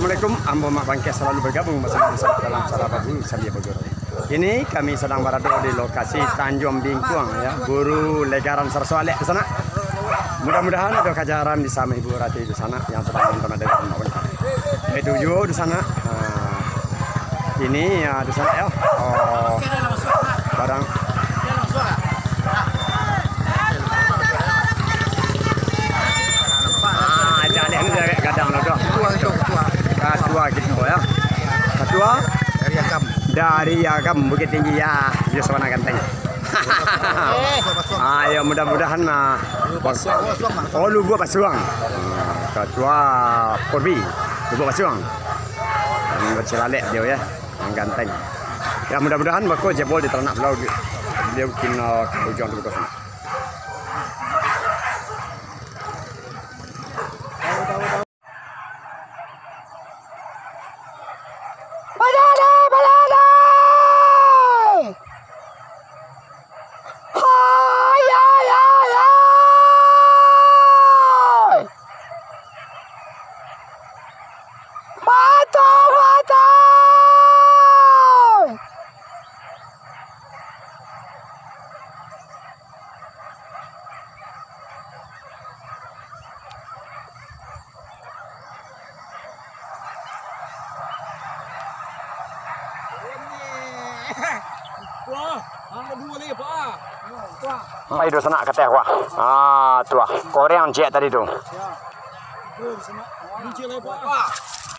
Assalamualaikum, Ambo Mak Bangkeh selalu bergabung bersama saya dalam acara berburu sambil berburu. Ini kami sedang berada di lokasi Tanjung Bingkuang, ya, buru legaran Sarsoalek di sana. Mudah-mudahan ada kajaran di sama Ibu Rati di sana yang sedang menonton ada Mak Bangkeh. Menuju di sana. Ini ya di sana ya. Oh, barang. Jalan ni dari gadang lah dah. Ketua gitu ya. Ketua dari Agam Bukit Tinggi ya. Dia sewana ganteng. Ayo mudah-mudahan oh Lubuk Pasuang. Ketua Porbi Lubuk Pasuang. Dan bercelalek dia ya. Yang ganteng. Ya mudah-mudahan bako jebol di ternak belau dia bikin ujung tu sana. Mai do sana kata wah. Tu Korean cek tadi tu.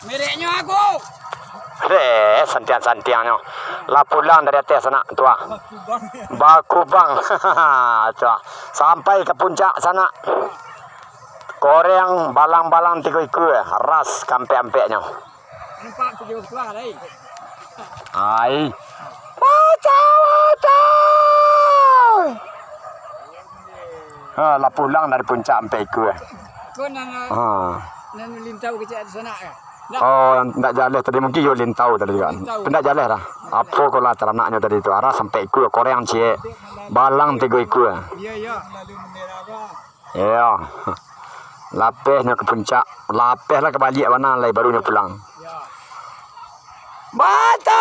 Mereknya aku. Santiang-santiangnya. Lapulan dari atas sana tu. Bakubang. Tu. Sampai ke puncak sana. Korean balang-balang tiku-iku ras kampe-ampeknya. Nampak video tua lagi. Ai. Lapulang dari puncak sampai iku. Kau nang lintau kecil di sana ya. Oh, tak jalan tadi mungkin yo lintau tadi kan. Pendak jalan dah. Apa kau lah ternaknya tadi tu arah sampai iku Korean cek. Balang tiga iku. Iya. Ya. Lapehnya ke puncak. Lapehlah ke balik mana lagi barunya pulang. Ya. Batu.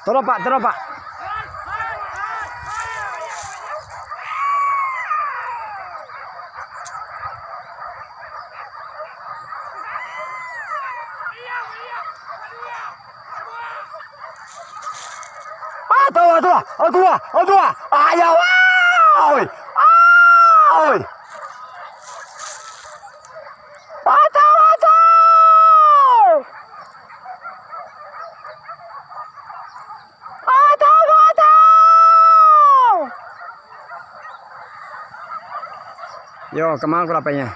Terus Pak. Tua. Ayo. Oi. Batu. Yo, kemana aku lapanya?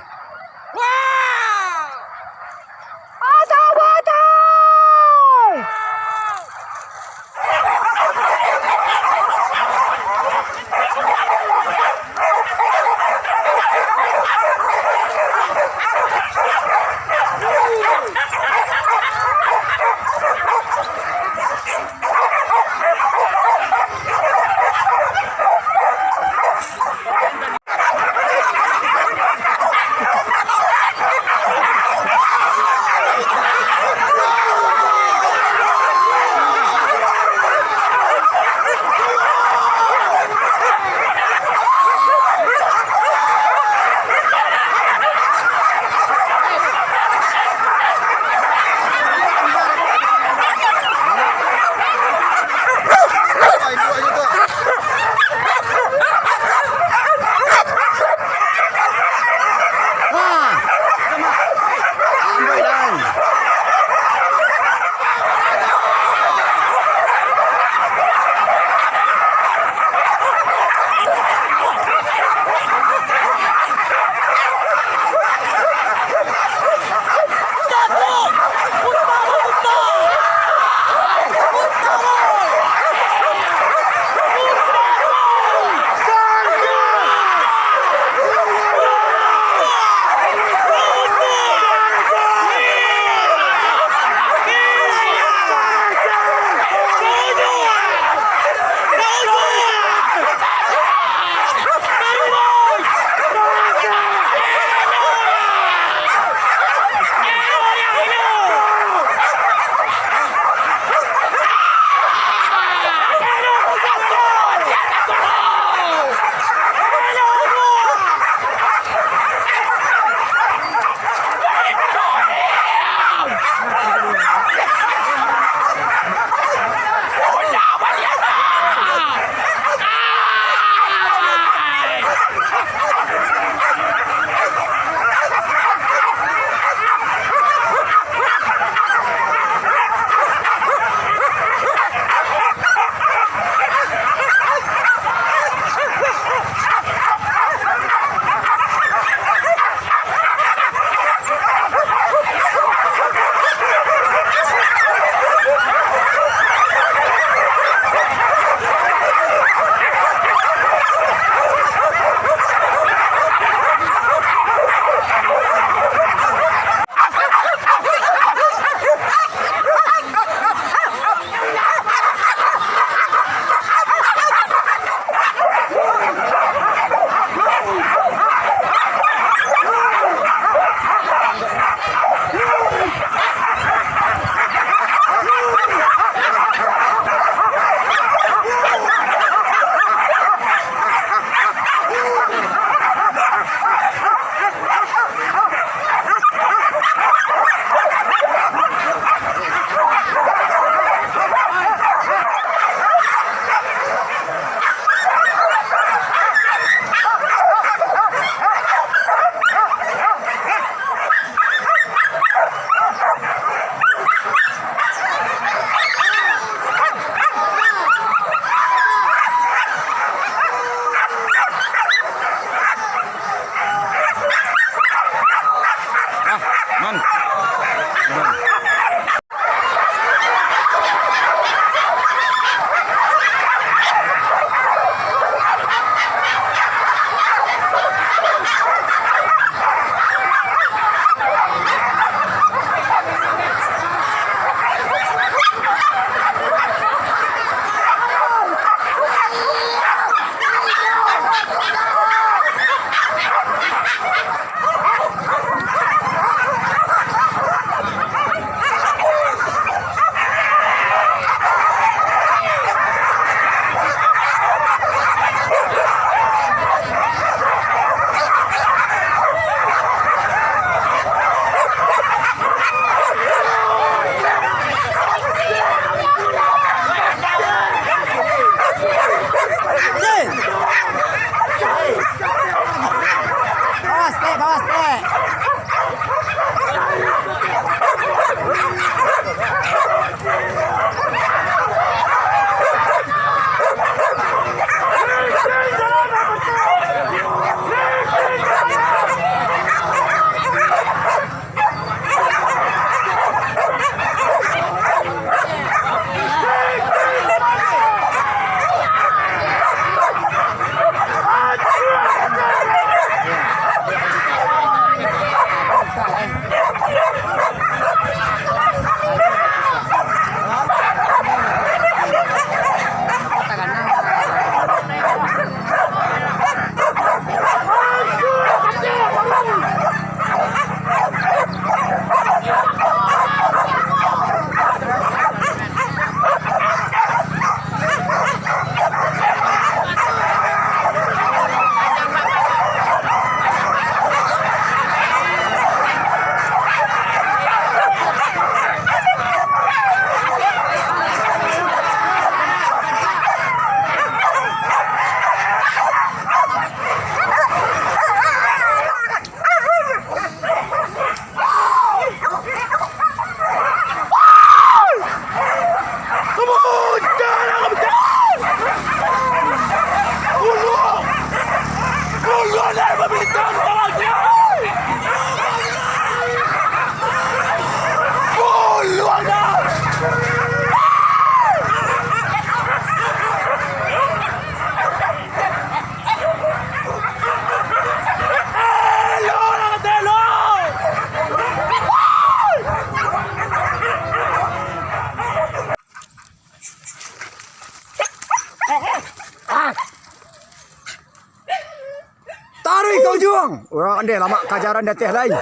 Tarik kau juang. Orang anda lama kajaran datih lain.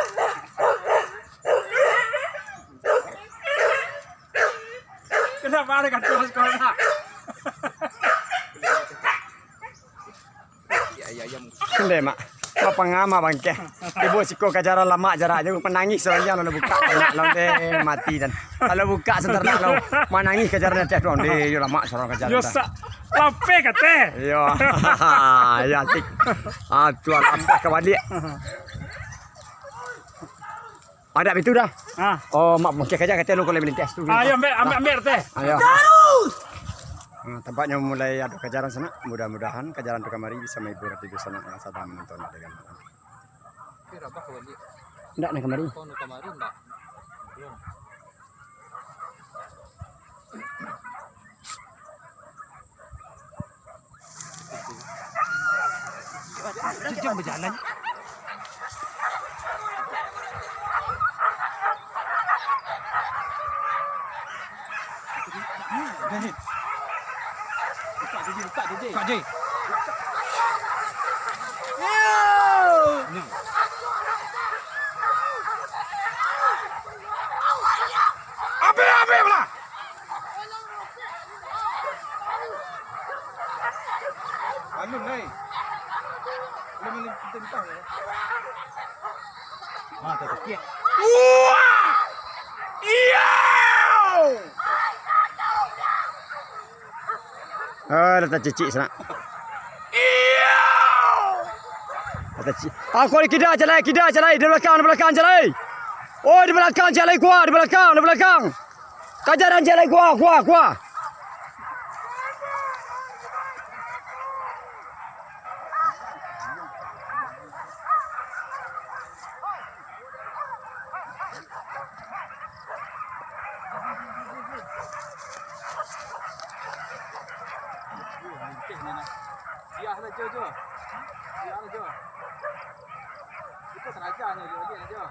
Kenapa ada kat sekolah? Kendai mak. Apa ngama Bangkeh. Ibu siko kajaran lama jarak je menangis saja lalu buka lalu mati dan kalau buka sebentar lalu menangis kajaran teh tuan deh yo lama sarang kajaran. Yo sa lape kate. Yo. Ya asik. Ah tuan apa kembali. Ada itu dah. Oh mak Bangkeh aja kata lu kalau melintas tu. Ayo ambil teh. Ayo. Tampaknya mulai ada kejaran sana. Mudah-mudahan kejaran tu kemari bisa menghibur hati sana yang sedang menonton dengan. Enggak nak kemari. enggak. Sejam berjalan. Buka je. Abe pula. Anu nai. Belum tentang ya. Tak sikit. Wah! Iya! Letak cicik sana. Iya. Letak cicik. Aku ni kidah jalan di belakang jalan. Oh di belakang jalan gua, di belakang. Kajaran jalan gua. Dia aja. Kita teraja ni dia aja.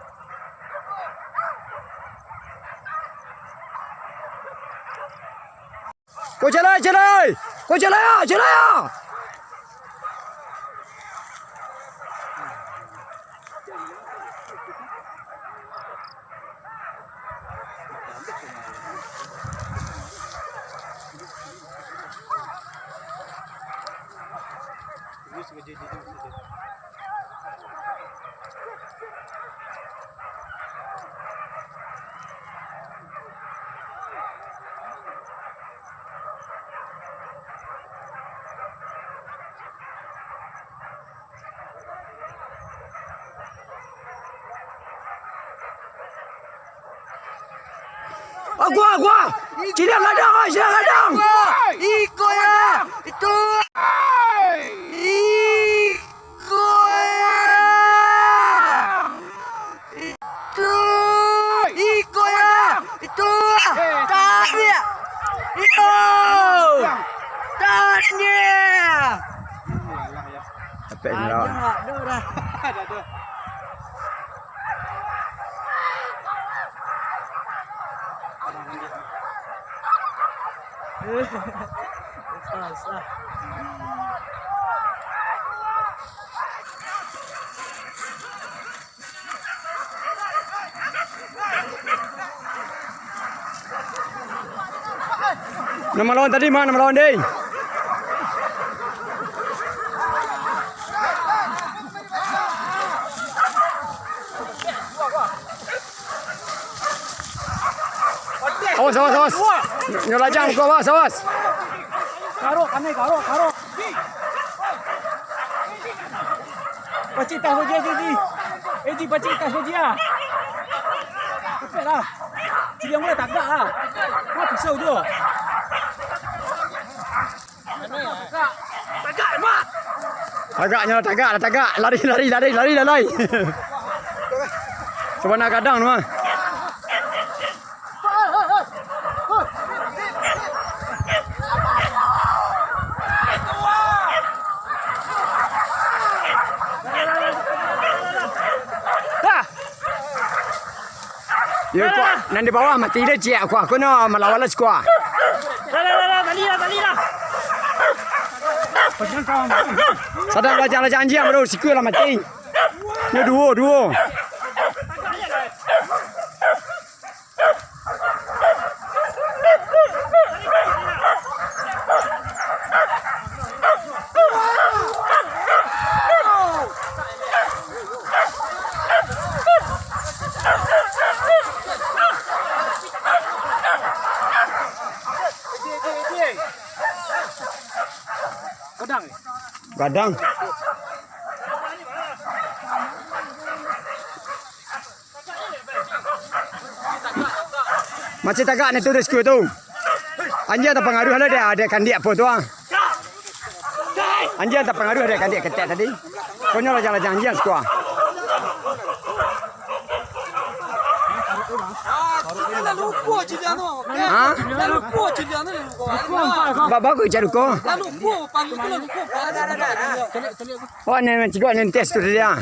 Kau jalan ya. Gua. Sidang kadang. Ikut ya. Itu. Ikut ya. Itu. Ikut ya. Itu. Tak dia. Itu. Tak dia. Apa ini lah? Ada. Nama lawan tadi mana nama lawan deh? Awas. Nyolajang gua awas. Karo. Pacik tahu dia sini. Pacik tahu dia. Cepatlah. Dia mulai tagak lah. Kau pisau tu. Tagak mak. Tagak. Lari. Sebenarnya kadang mah. Yo kuah, nanti bawah mati dia cik aku no melawan lah kuah. Tali lah. Sadar lajang anjing baru sikul lah mati. Ni duo. Gadang. Macam tagak ni tu rescue tu. Anjing tak pengaruh lah dia ada kandik apa tu ah. Anjing tak pengaruh ada kandik ketek tadi. Konyol lah jalan anjing sekolah. Ha? Bagus cari ko. Oh ni cikgu ni test tu dia.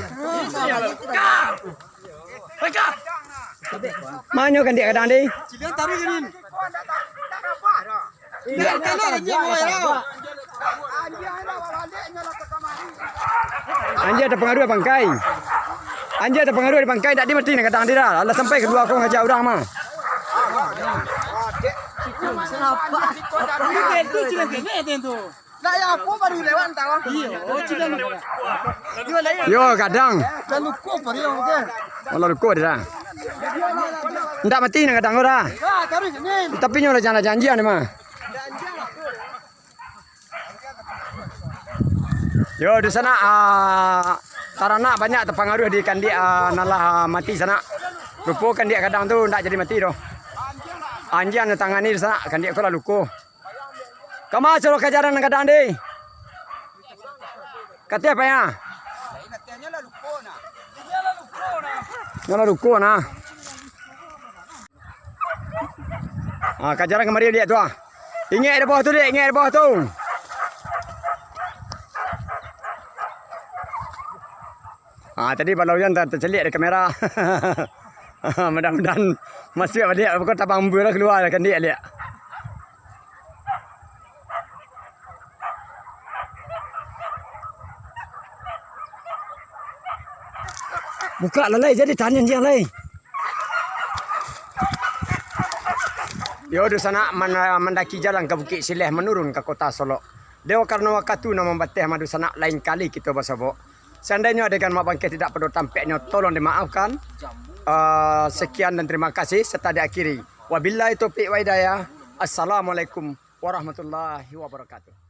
Mana kan dia kadang ni? Anjing ada pengaruh bangkai. Anjing ada pengaruh di bangkai tak dia mati nak kadang dia dah. Alah sampai kedua aku ngajak orang mah. Itu cilang kene tu. Nak yang apa baru lewat tahu. Iya, oh cilang. Yo kadang. Lalu kau baru yang ke? Kalau luko dia dah. Ndak mati nak kadang ora. Taruh sini. Tapi nyola jangan janjian ni mah. Yo di sana taranak banyak terpengaruh di kandik nalah mati sana. Luko kandik kadang tu ndak jadi mati doh. Anjing nak tangani di sana kandik aku lah luko. Kamu suruh kajaran nak kadang deh. Kata apa ya? Nyala luko na. Kajaran kemari lihat tu ah. Ingat di bawah tu dek, ingat di bawah tu. Tadi balauan tercelik di kamera. Mudah-mudahan masih dia pokok tak bambu lah keluar kan dia lihat. Buka lah jadi tanya yang lain. Yo di sana mendaki jalan ke Bukit Sileh menurun ke kota Solok. Dewa karena waktu nama bateh madu sana lain kali kita bersabok. Seandainya adegan mak Bangkeh tidak perlu tampaknya tolong dimaafkan. Sekian dan terima kasih serta diakhiri. Wabillahi taufiq wa hidayah. Assalamualaikum warahmatullahi wabarakatuh.